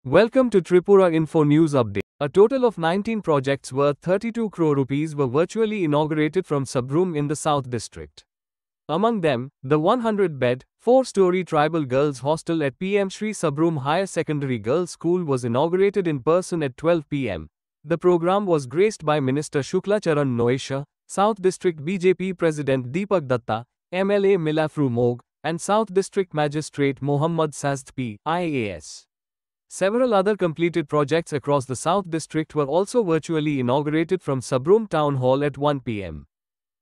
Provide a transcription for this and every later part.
Welcome to Tripura Info News Update. A total of 19 projects worth 32 crore rupees were virtually inaugurated from Sabroom in the South District. Among them, the 100-bed, 4-story tribal girls hostel at PM Shri Sabroom Higher Secondary Girls School was inaugurated in person at 12 p.m. The program was graced by Minister Shukla Charan Noesha, South District BJP President Deepak Datta, MLA Milafru Mog, and South District Magistrate Mohammad Sazd P. IAS. Several other completed projects across the South District were also virtually inaugurated from Sabroom Town Hall at 1 p.m.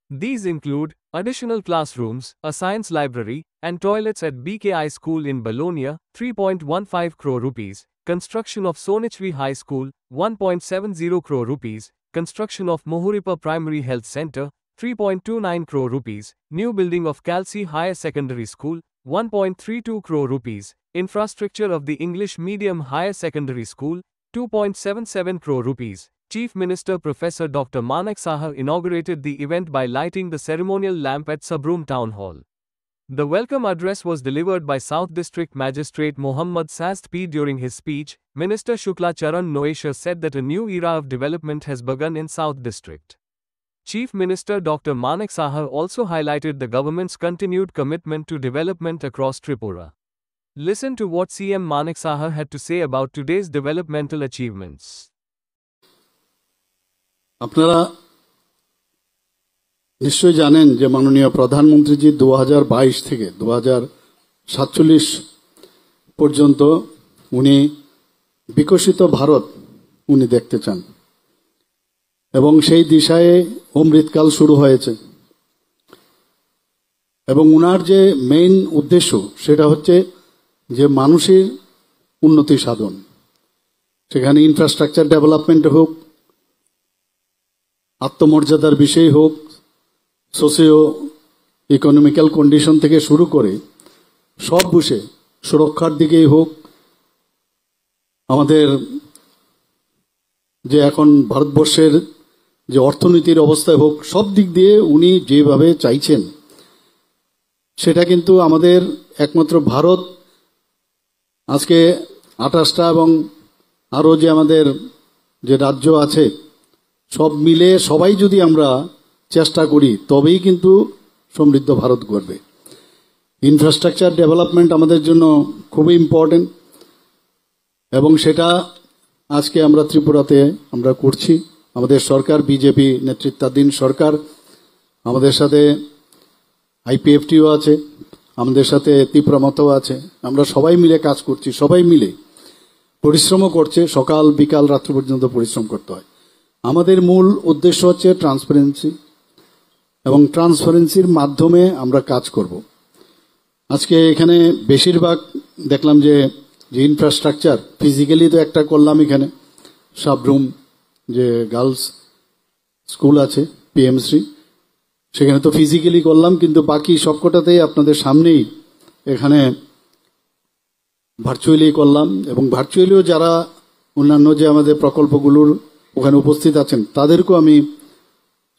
These include additional classrooms, a science library, and toilets at BKI School in Balonia, 3.15 crore rupees, construction of Sonichvi High School, 1.70 crore rupees, construction of Mohuripa Primary Health Center, 3.29 crore rupees, new building of Kalsi Higher Secondary School, 1.32 crore rupees, infrastructure of the English Medium Higher Secondary School, 2.77 crore rupees. Chief Minister Professor Dr. Manak Saha inaugurated the event by lighting the ceremonial lamp at Sabroom Town Hall. The welcome address was delivered by South District Magistrate Mohammad Sazd P. During his speech, Minister Shukla Charan Noesha said that a new era of development has begun in South District. Chief Minister Dr. Manak Saha also highlighted the government's continued commitment to development across Tripura. Listen to what CM Manak Saha had to say about today's developmental achievements. আপনারা নিশ্চয়ই জানেন যে মাননীয় প্রধানমন্ত্রীজি 2022 থেকে 2047 পর্যন্ত উনি বিকশিত ভারত উনি দেখতে চান এবং সেই দিশায় অমৃতকাল শুরু হয়েছে এবং উনার যে মেইন উদ্দেশ্য সেটা হচ্ছে যে মানুষের উন্নতি সাধন সেখানে ইনফ্রাস্ট্রাকচার ডেভেলপমেন্ট হোক আত্মমর্যাদার বিষয় হোক সোশিও ইকোনমিক্যাল কন্ডিশন থেকে শুরু করে সব বিষয়ে সুরক্ষার দিকেই হোক আমাদের যে এখন ভারতবর্ষের যে অর্থনীতির অবস্থায় হোক সব দিক দিয়ে উনি যেভাবে চাইছেন সেটা কিন্তু আমাদের একমাত্র ভারত আজকে 28টা এবং আরও যে আমাদের যে রাজ্য আছে সব মিলে সবাই যদি আমরা চেষ্টা করি তবেই কিন্তু সমৃদ্ধ ভারত গড়বে ইনফ্রাস্ট্রাকচার ডেভেলপমেন্ট আমাদের জন্য খুবই ইম্পর্টেন্ট এবং সেটা আজকে আমরা ত্রিপুরাতে আমরা করছি আমাদের সরকার বিজেপি নেতৃত্বাধীন সরকার আমাদের সাথে আইপিএফটিও আছে আমাদের সাথে ত্রিপুরা মতও আছে আমরা সবাই মিলে কাজ করছি সবাই মিলে পরিশ্রমও করছে সকাল বিকাল রাত্রি পর্যন্ত পরিশ্রম করতে হয় আমাদের মূল উদ্দেশ্য হচ্ছে ট্রান্সপারেন্সি এবং ট্রান্সপারেন্সির মাধ্যমে আমরা কাজ করব আজকে এখানে বেশিরভাগ দেখলাম যে ইনফ্রাস্ট্রাকচার ফিজিক্যালি তো একটা করলাম এখানে সাবরুম যে গার্লস স্কুল আছে পিএমশ্রী সেখানে তো ফিজিক্যালি করলাম কিন্তু বাকি সবকটাতেই আপনাদের সামনেই এখানে ভার্চুয়ালি করলাম এবং ভার্চুয়ালিও যারা অন্যান্য যে আমাদের প্রকল্পগুলোর ওখানে উপস্থিত আছেন তাদেরকেও আমি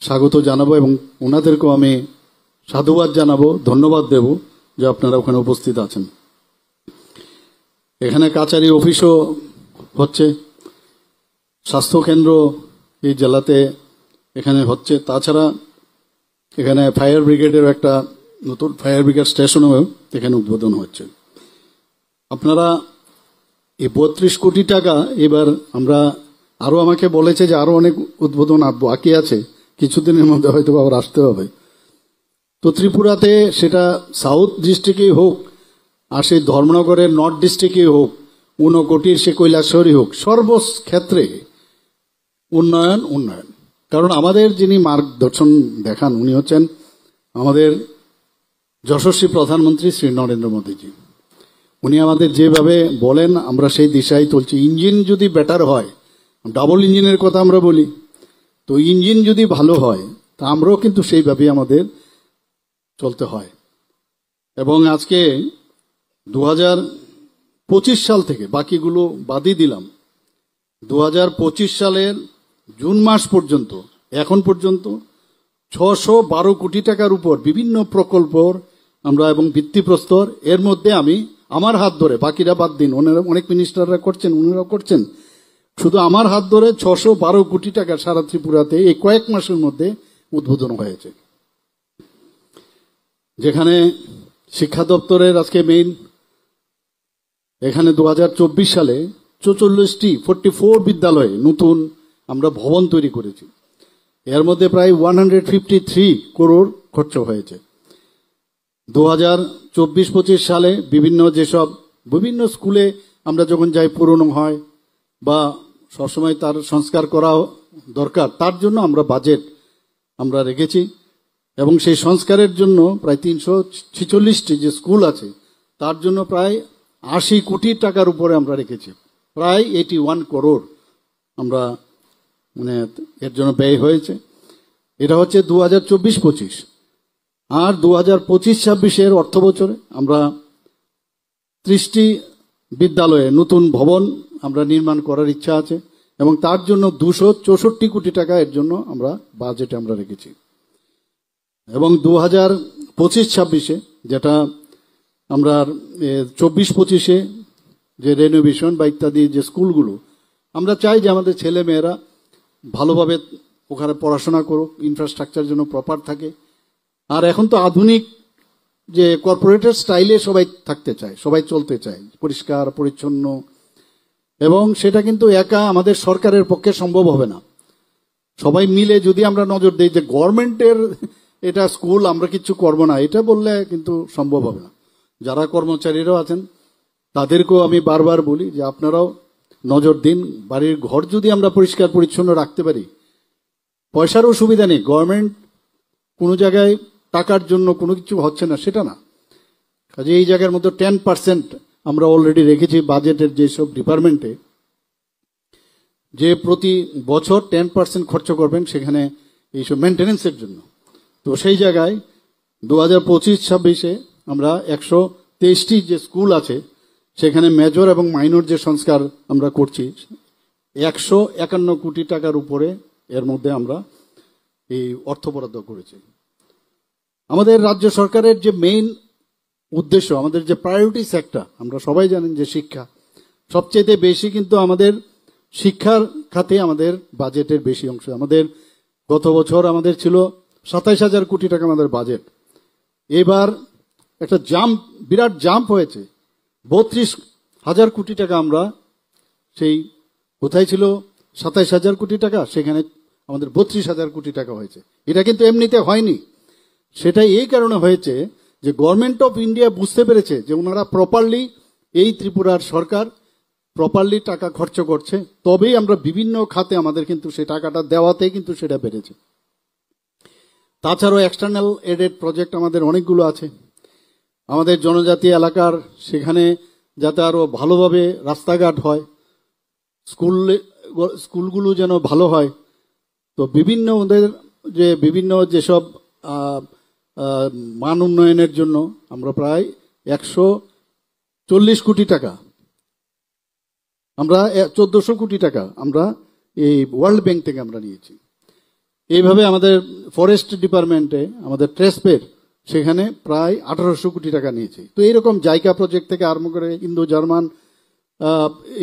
স্বাগত জানাবো এবং ওনাদেরকেও আমি সাধুবাদ জানাবো ধন্যবাদ দেব যে আপনারা ওখানে উপস্থিত আছেন এখানে কাচারি অফিসও হচ্ছে স্বাস্থ্যকেন্দ্র এই জেলাতে এখানে হচ্ছে তাছাড়া এখানে ফায়ার ব্রিগেডের একটা নতুন ফায়ার ব্রিগেড স্টেশনও এখানে উদ্বোধন হচ্ছে আপনারা এই 32 কোটি টাকা এবার আমরা আরো আমাকে বলেছে যে আরো অনেক উদ্বোধন বাকি আছে কিছুদিনের মধ্যে হয়তো আবার আসতে হবে তো ত্রিপুরাতে সেটা সাউথ ডিস্ট্রিক্টেই হোক আর সেই ধর্মনগরের নর্থ ডিস্ট্রিক্টেই হোক ঊনকোটির সে কৈলাসহরী হোক সর্বক্ষেত্রে উন্নয়ন উন্নয়ন কারণ আমাদের যিনি মার্গদর্শন দেখান উনি হচ্ছেন আমাদের যশস্বী প্রধানমন্ত্রী শ্রী নরেন্দ্র মোদীজি উনি আমাদের যেভাবে বলেন আমরা সেই দিশায় চলছি ইঞ্জিন যদি বেটার হয় ডাবল ইঞ্জিনের কথা আমরা বলি তো ইঞ্জিন যদি ভালো হয় তা আমরাও কিন্তু সেইভাবেই আমাদের চলতে হয় এবং আজকে 2025 সাল থেকে বাকিগুলো বাদই দিলাম 2025 সালের জুন মাস পর্যন্ত এখন পর্যন্ত 612 কোটি টাকার উপর বিভিন্ন প্রকল্পর আমরা এবং ভিত্তিপ্রস্তর এর মধ্যে আমি আমার হাত ধরে, বাকিরা বাদ দিন, ওনারা অনেক মিনিস্টাররা করছেন, উনারাও করছেন, শুধু আমার হাত ধরে 612 কোটি টাকা সারা ত্রিপুরাতে এই কয়েক মাসের মধ্যে উদ্বোধন হয়েছে। যেখানে শিক্ষা দপ্তরের আজকে মেইন, এখানে 2024 সালে 44 বিদ্যালয়ে নতুন আমরা ভবন তৈরি করেছি। এর মধ্যে প্রায় 153 করোড় খরচ হয়েছে। 2024-25 সালে বিভিন্ন স্কুলে আমরা যখন যাই, পুরনো হয় বা সবসময় তার সংস্কার করা দরকার, তার জন্য আমরা বাজেট আমরা রেখেছি এবং সেই সংস্কারের জন্য প্রায় 346টি যে স্কুল আছে তার জন্য প্রায় 80 কোটি টাকার উপরে আমরা রেখেছি। প্রায় 81 করোড় আমরা এর জন্য ব্যয় হয়েছে। এটা হচ্ছে 2024-25। আর 2025-26 অর্থ বছরে আমরা 30টি বিদ্যালয়ে নতুন ভবন আমরা নির্মাণ করার ইচ্ছা আছে এবং তার জন্য 264 কোটি টাকা এর জন্য আমরা বাজেটে আমরা রেখেছি। এবং 2025-26 যেটা আমরা 24-25 যে রেনোভেশন বা ইত্যাদি যে স্কুলগুলো, আমরা চাই যে আমাদের ছেলে মেয়েরা ভালোভাবে ওখানে পড়াশোনা করুক, ইনফ্রাস্ট্রাকচার যেন প্রপার থাকে। আর এখন তো আধুনিক যে কর্পোরেটের স্টাইলে সবাই থাকতে চায়, সবাই চলতে চায় পরিষ্কার পরিচ্ছন্ন, এবং সেটা কিন্তু একা আমাদের সরকারের পক্ষে সম্ভব হবে না। সবাই মিলে যদি আমরা নজর দিই যে গভর্নমেন্টের এটা স্কুল, আমরা কিছু করব না, এটা বললে কিন্তু সম্ভব হবে না। যারা কর্মচারীরাও আছেন তাদেরকেও আমি বারবার বলি যে আপনারাও নজর দিন। বাড়ির ঘর যদি আমরা পরিষ্কার পরিচ্ছন্ন রাখতে পারি, পয়সারও সুবিধা নেই, গভর্নমেন্ট কোনো জায়গায় টাকার জন্য কোনো কিছু হচ্ছে না সেটা না। কাজে এই জায়গার মধ্যে 10% আমরা অলরেডি রেখেছি বাজেটের যেসব ডিপার্টমেন্টে, যে প্রতি বছর 10% খরচ করবেন সেখানে এইসব মেনটেন্যান্সের জন্য। তো সেই জায়গায় 2025-26 আমরা 123টি যে স্কুল আছে সেখানে মেজর এবং মাইনর যে সংস্কার আমরা করছি, 151 কোটি টাকার উপরে এর মধ্যে আমরা এই অর্থ বরাদ্দ করেছি। আমাদের রাজ্য সরকারের যে মেইন উদ্দেশ্য, আমাদের যে প্রায়োরিটি সেক্টর, আমরা সবাই জানেন যে শিক্ষা সবচেয়ে বেশি, কিন্তু আমাদের শিক্ষার খাতে আমাদের বাজেটের বেশি অংশ। আমাদের গত বছর আমাদের ছিল 27,000 কোটি টাকা আমাদের বাজেট। এবার একটা বিরাট জাম্প হয়েছে, 32,000 কোটি টাকা আমরা সেই কোথায় ছিল 27,000 কোটি টাকা, সেখানে আমাদের 32,000 কোটি টাকা হয়েছে। এটা কিন্তু এমনিতে হয়নি, সেটা এই কারণে হয়েছে যে গভর্নমেন্ট অফ ইন্ডিয়া বুঝতে পেরেছে যে ওনারা প্রপারলি, এই ত্রিপুরার সরকার প্রপারলি টাকা খরচ করছে, তবেই আমরা বিভিন্ন খাতে আমাদের কিন্তু সেই টাকাটা দেওয়াতে কিন্তু সেটা বেড়েছে। তাছাড়াও এক্সটার্নাল এডেড প্রজেক্ট আমাদের অনেকগুলো আছে। আমাদের জনজাতি এলাকার সেখানে যাতে আরো ভালোভাবে রাস্তাঘাট হয়, স্কুলগুলো যেন ভালো হয়, তো বিভিন্ন যেসব মান উন্নয়নের জন্য আমরা প্রায় 140 কোটি টাকা, আমরা 1400 কোটি টাকা আমরা এই ওয়ার্ল্ড ব্যাংক থেকে আমরা নিয়েছি। এইভাবে আমাদের ফরেস্ট ডিপার্টমেন্টে আমাদের ট্রেসপের সেখানে প্রায় 1800 কোটি টাকা নিয়েছি। তো এইরকম জায়গা প্রজেক্ট থেকে আরম্ভ করে ইন্দো জার্মান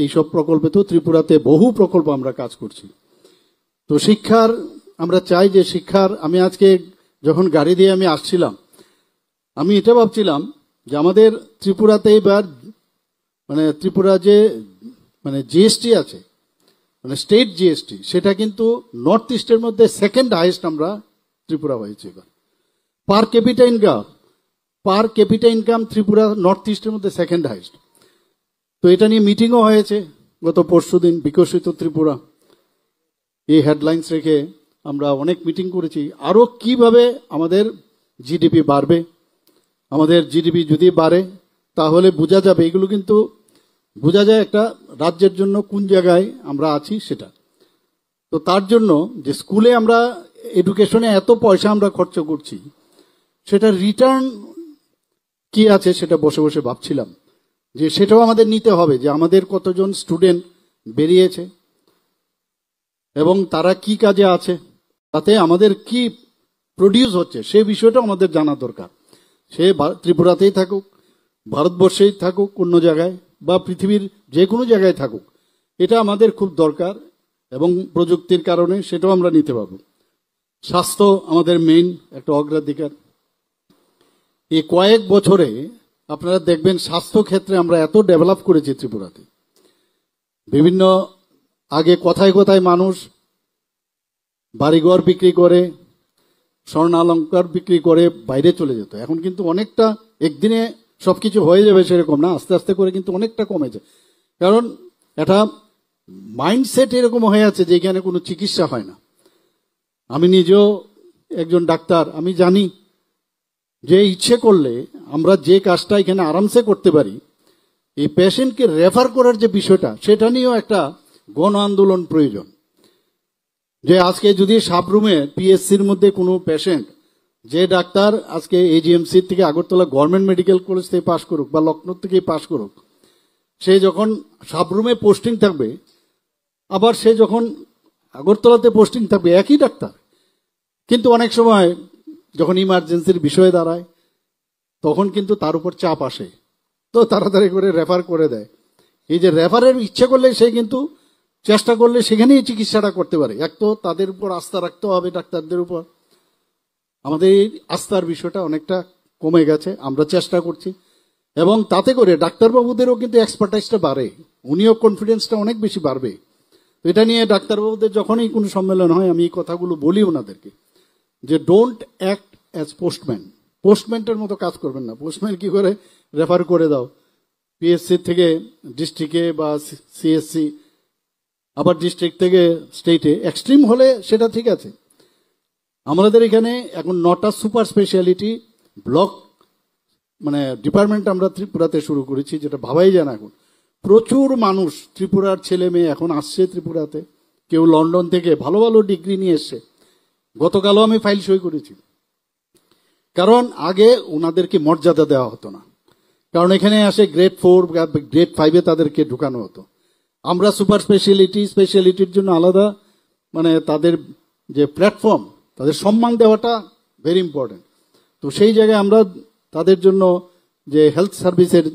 এইসব প্রকল্পে তো ত্রিপুরাতে বহু প্রকল্প আমরা কাজ করছি। তো শিক্ষার আমরা চাই যে আমি আজকে যখন গাড়ি দিয়ে আমি আসছিলাম, আমি এটা ভাবছিলাম যে আমাদের ত্রিপুরাতে এবার ত্রিপুরা যে জিএসটি আছে, স্টেট জিএসটি, সেটা কিন্তু নর্থ ইস্টের মধ্যে সেকেন্ড হাইয়েস্ট আমরা ত্রিপুরা হয়েছে এবার। পার ক্যাপিটা ইনকাম ত্রিপুরা নর্থ ইস্টের মধ্যে সেকেন্ড হাইয়েস্ট। তো এটা নিয়ে মিটিংও হয়েছে গত পরশুদিন, বিকশিত ত্রিপুরা এই হেডলাইন্স রেখে আমরা অনেক মিটিং করেছি। আরো কিভাবে আমাদের জিডিপি বাড়বে, আমাদের জিডিপি যদি বাড়ে তাহলে বোঝা যাবে, এগুলো কিন্তু বোঝা যায় একটা রাজ্যের জন্য কোন জায়গায় আমরা আছি সেটা। তো তার জন্য যে স্কুলে আমরা এডুকেশনে এত পয়সা আমরা খরচ করছি, সেটা রিটার্ন কি আছে সেটা বসে বসে ভাবছিলাম যে সেটাও আমাদের নিতে হবে, যে আমাদের কতজন স্টুডেন্ট বেরিয়েছে এবং তারা কি কাজে আছে, তাতে আমাদের কি প্রডিউস হচ্ছে সে বিষয়টা আমাদের জানা দরকার। সে ত্রিপুরাতেই থাকুক ভারতবর্ষেই থাকুক অন্য জায়গায় বা পৃথিবীর যে কোনো জায়গায় থাকুক, এটা আমাদের খুব দরকার এবং প্রযুক্তির কারণে সেটাও আমরা নিতে পারবো। স্বাস্থ্য আমাদের মেইন একটা অগ্রাধিকার। এই কয়েক বছরে আপনারা দেখবেন স্বাস্থ্য ক্ষেত্রে আমরা এত ডেভেলপ করেছি ত্রিপুরাতে। বিভিন্ন আগে কোথায় কোথায় মানুষ বাড়িঘর বিক্রি করে, স্বর্ণালঙ্কার বিক্রি করে বাইরে চলে যেত, এখন কিন্তু অনেকটা, একদিনে সবকিছু হয়ে যাবে সেরকম না, আস্তে আস্তে করে কিন্তু অনেকটা কমেছে। কারণ এটা মাইন্ডসেট এরকম হয়ে আছে যে এখানে কোনো চিকিৎসা হয় না। আমি নিজেও একজন ডাক্তার, আমি জানি যে ইচ্ছে করলে আমরা যে কাজটা এখানে আরামসে করতে পারি, এই পেশেন্টকে রেফার করার যে বিষয়টা, সেটা নিয়েও একটা গণ আন্দোলন প্রয়োজন। যে আজকে যদি সাবরুমে পিএসসির মধ্যে কোনো পেশেন্ট, যে ডাক্তার আজকে এজিএমসি থেকে আগরতলা গভর্নমেন্ট মেডিকেল কলেজ থেকে পাশ করুক বা লখনৌ থেকে পাশ করুক, সে যখন সাবরুমে পোস্টিং থাকবে, আবার সে যখন আগরতলাতে পোস্টিং থাকবে, একই ডাক্তার, কিন্তু অনেক সময় যখন ইমার্জেন্সির বিষয়ে দাঁড়ায় তখন কিন্তু তার উপর চাপ আসে, তো তাড়াতাড়ি করে রেফার করে দেয়। এই যে রেফারের ইচ্ছে করলে সে কিন্তু চেষ্টা করলে সেখানেই চিকিৎসাটা করতে পারে। এক তো তাদের উপর আস্থা রাখতে হবে, ডাক্তারদের উপর। আমাদের এই আস্থার বিষয়টা অনেকটা কমে গেছে, আমরা চেষ্টা করছি, এবং তাতে করে ডাক্তারবাবুদেরও কিন্তু এক্সপার্টাইজটা বাড়ে, উনিও কনফিডেন্সটা অনেক বেশি বাড়বে। এটা নিয়ে ডাক্তারবাবুদের যখনই কোনো সম্মেলন হয় আমি এই কথাগুলো বলি ওনাদেরকে, যে ডোন্ট অ্যাক্ট অ্যাজ পোস্টম্যান। পোস্টম্যানের মতো কাজ করবেন না। পোস্টম্যান কি করে রেফার করে দাও পিএসসি থেকে ডিস্ট্রিক্টে বা সিএসসি, আবার ডিস্ট্রিক্ট থেকে স্টেটে, এক্সট্রিম হলে সেটা ঠিক আছে। আমাদের এখানে এখন 9টা সুপার স্পেশালিটি ব্লক মানে ডিপার্টমেন্ট আমরা ত্রিপুরাতে শুরু করেছি, যেটা ভাবাই যায় না। এখন প্রচুর মানুষ, ত্রিপুরার ছেলে মেয়ে এখন আসছে ত্রিপুরাতে, কেউ লন্ডন থেকে ভালো ভালো ডিগ্রি নিয়ে এসছে। গতকালও আমি ফাইল সই করেছি, কারণ আগে ওনাদেরকে মর্যাদা দেওয়া হতো না, কারণ এখানে আসে গ্রেড 4 গ্রেড 5-এ তাদেরকে ঢুকানো হতো। আমরা সুপার স্পেশালিটির জন্য আলাদা মানে তাদের যে প্ল্যাটফর্ম, তাদের সম্মান দেওয়াটা ভেরি ইম্পর্টেন্ট। তো সেই জায়গায় আমরা তাদের জন্য যে হেলথ সার্ভিসের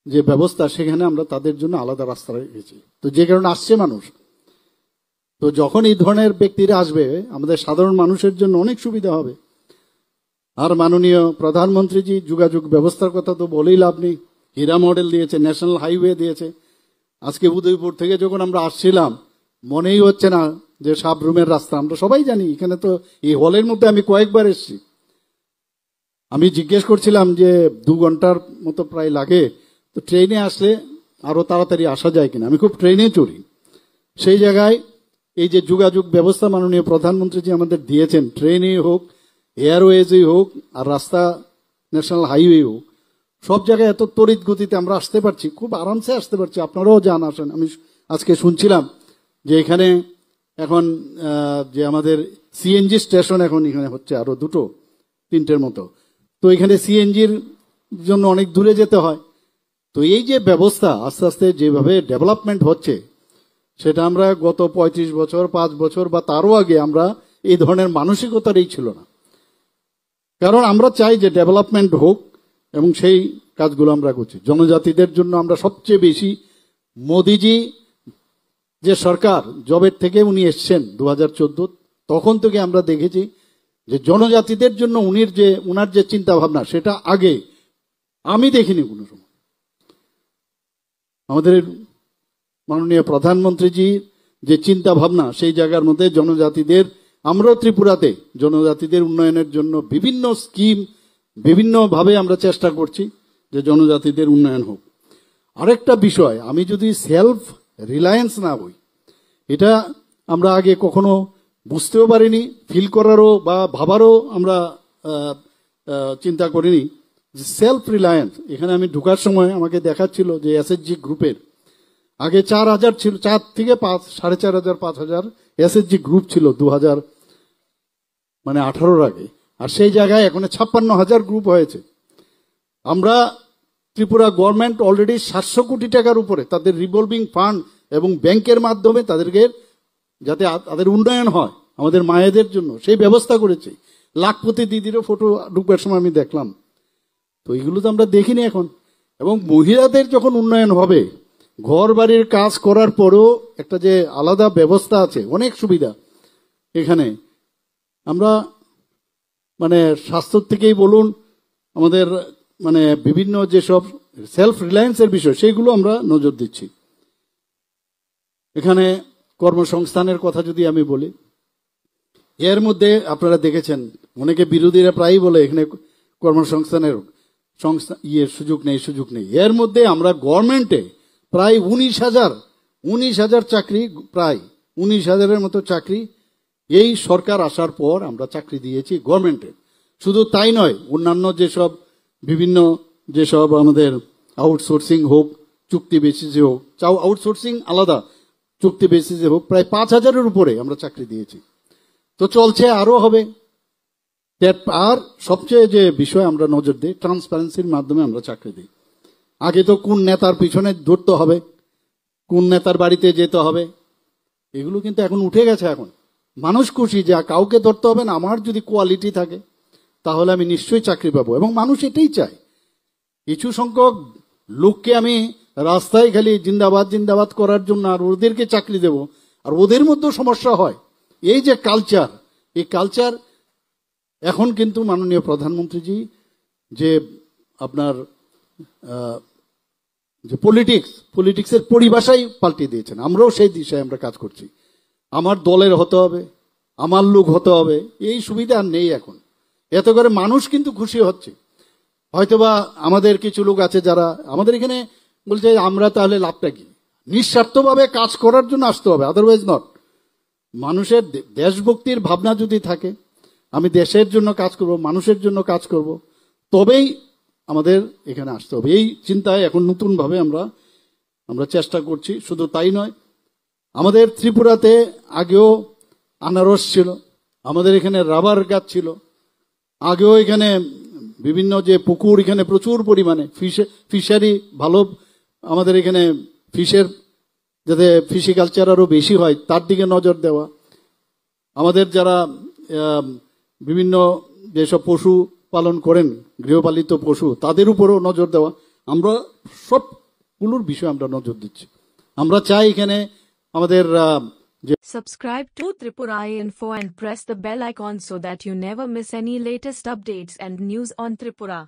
যে ব্যবস্থা, সেখানে আমরা তাদের জন্য আলাদা রাস্তা রেখেছি। তো যে কারণে আসছে মানুষ, তো যখন এই ধরনের ব্যক্তিরা আসবে আমাদের সাধারণ মানুষের জন্য অনেক সুবিধা হবে। আর মাননীয় প্রধানমন্ত্রীজি যোগাযোগ ব্যবস্থার কথা তো বলেই লাভ নেই, হীরা মডেল দিয়েছে, ন্যাশনাল হাইওয়ে দিয়েছে। আজকে উদয়পুর থেকে যখন আমরা আসছিলাম মনেই হচ্ছে না যে সাবরুমের রাস্তা, আমরা সবাই জানি। এখানে তো এই হলের মধ্যে আমি কয়েকবার এসেছি, আমি জিজ্ঞেস করছিলাম যে 2 ঘন্টার মতো প্রায় লাগে, তো ট্রেনে আসলে আরো তাড়াতাড়ি আসা যায় কিনা। আমি খুব ট্রেনে চড়ি, সেই জায়গায় এই যে যোগাযোগ ব্যবস্থা মাননীয় প্রধানমন্ত্রীজি আমাদের দিয়েছেন, ট্রেনে হোক, এয়ারওয়েজই হোক, আর রাস্তা ন্যাশনাল হাইওয়ে হোক, সব জায়গায় এত তড়িৎ গতিতে আমরা আসতে পারছি, খুব আরামসে আসতে পারছি। আপনারাও যান, আসেন। আমি আজকে শুনছিলাম যে এখানে এখন যে আমাদের সিএনজি স্টেশন এখন এখানে হচ্ছে আরো 2-3টের মতো, তো এখানে সিএনজির জন্য অনেক দূরে যেতে হয়। তো এই যে ব্যবস্থা আস্তে আস্তে যেভাবে ডেভেলপমেন্ট হচ্ছে, সেটা আমরা গত 35 বছর 5 বছর বা তারও আগে আমরা এই ধরনের মানসিকতারই ছিল না। কারণ আমরা চাই যে ডেভেলপমেন্ট হোক, এবং সেই কাজগুলো আমরা করছি। জনজাতিদের জন্য আমরা সবচেয়ে বেশি, মোদিজি যে সরকার জবের থেকে উনি এসছেন 2014, তখন থেকে আমরা দেখেছি যে জনজাতিদের জন্য উনার যে চিন্তা ভাবনা, সেটা আগে আমি দেখিনি কোনো সময়। আমাদের মাননীয় প্রধানমন্ত্রীজি যে চিন্তা ভাবনা, সেই জায়গার মধ্যে জনজাতিদের, আমরাও ত্রিপুরাতে জনজাতিদের উন্নয়নের জন্য বিভিন্ন স্কিম, বিভিন্নভাবে আমরা চেষ্টা করছি যে জনজাতিদের উন্নয়ন হোক। আরেকটা বিষয়, আমি যদি সেলফ রিলায়েন্স না হই, এটা আমরা আগে কখনো বুঝতেও পারিনি, ফিল করারও বা ভাবারও আমরা চিন্তা করিনি। সেলফ রিলায়েন্স, এখানে আমি ঢোকার সময় আমাকে দেখাচ্ছিল যে এসএসজি গ্রুপের আগে 4000 ছিল, 4 থেকে 5, 4500 5000 এসএসজি গ্রুপ ছিল 2018 আগে, আর সেই জায়গায় এখন 56,000 গ্রুপ হয়েছে। আমরা ত্রিপুরা গভর্নমেন্ট অলরেডি 700 কোটি টাকার উপরে তাদের রিভলভিং ফান্ড এবং ব্যাংকের মাধ্যমে তাদেরকে, যাতে তাদের উন্নয়ন হয় আমাদের মায়েদের জন্য, সেই ব্যবস্থা করেছে। লাখপতি দিদিরও ফটো ঢুকবার সময় আমি দেখলাম। তো তো এইগুলো তো আমরা দেখিনি এখন। এবং মহিলাদের যখন উন্নয়ন হবে, ঘর বাড়ির কাজ করার পরেও একটা যে আলাদা ব্যবস্থা আছে, অনেক সুবিধা এখানে। আমরা মানে স্বাস্থ্য থেকেই বলুন, আমাদের মানে বিভিন্ন যেসব সেলফ রিলায়েন্সের বিষয়, সেইগুলো আমরা নজর দিচ্ছি। এখানে কর্মসংস্থানের কথা যদি আমি বলি, এর মধ্যে আপনারা দেখেছেন অনেকে বিরোধীরা প্রায়ই বলে এখানে কর্মসংস্থানের সুযোগ নেই। এর মধ্যে আমরা গভর্নমেন্টে প্রায় 19,000 চাকরি, প্রায় 19,000-এর মতো চাকরি এই সরকার আসার পর আমরা চাকরি দিয়েছি গভর্নমেন্টে। শুধু তাই নয়, অন্যান্য বিভিন্ন যেসব আমাদের আউটসোর্সিং হোক, চুক্তি বেসিসে হোক, আউটসোর্সিং আলাদা, চুক্তি বেসিসে হোক, প্রায় 5,000-এর উপরে আমরা চাকরি দিয়েছি। তো চলছে, আরো হবে। আর সবচেয়ে যে বিষয় আমরা নজর দিই, ট্রান্সপারেন্সির মাধ্যমে আমরা চাকরি দিই। আগে তো কোন নেতার পিছনে ধরতে হবে, কোন নেতার বাড়িতে যেতে হবে, এগুলো কিন্তু এখন উঠে গেছে। এখন মানুষ খুশি যে কাউকে ধরতে হবে না, আমার যদি কোয়ালিটি থাকে তাহলে আমি নিশ্চয়ই চাকরি পাবো। এবং মানুষ এটাই চায়। কিছু সংখ্যক লোককে আমি রাস্তায় খালি জিন্দাবাদ করার জন্য আর ওদেরকে চাকরি দেব, আর ওদের মধ্যেও সমস্যা হয়। এই যে কালচার, এই কালচার এখন কিন্তু মাননীয় প্রধানমন্ত্রীজি যে আপনার যে পলিটিক্সের পরিভাষাই পাল্টে দিয়েছেন। আমরাও সেই দিশায় আমরা কাজ করছি। আমার দলের হতে হবে, আমার লোক হতে হবে, এই সুবিধা আর নেই এখন। এতে করে মানুষ কিন্তু খুশি হচ্ছে। হয়তোবা আমাদের কিছু লোক আছে যারা আমাদের এখানে বলছে আমরা তাহলে লাভটা কি, নিঃস্বার্থভাবে কাজ করার জন্য আসতে হবে, আদারওয়াইজ নট। মানুষের দেশভক্তির ভাবনা যদি থাকে, আমি দেশের জন্য কাজ করব, মানুষের জন্য কাজ করব, তবেই আমাদের এখানে আসতে হবে। এই চিন্তায় এখন নতুনভাবে আমরা চেষ্টা করছি। শুধু তাই নয়, আমাদের ত্রিপুরাতে আগেও আনারস ছিল, আমাদের এখানে রাবার গাছ ছিল, আগেও এখানে বিভিন্ন যে পুকুর, এখানে প্রচুর পরিমাণে ফিশারি ভালো, আমাদের এখানে ফিশের যাতে ফিশিকালচার আরো বেশি হয় তার দিকে নজর দেওয়া, আমাদের যারা বিভিন্ন যেসব পশু পালন করেন, গৃহপালিত পশু, তাদের উপরও নজর দেওয়া। আমরা সবগুলোর বিষয়ে আমরা নজর দিচ্ছি। আমরা চাই এখানে আমাদের Subscribe to Tripura Info and press the bell icon so that you never miss any latest updates and news on Tripura.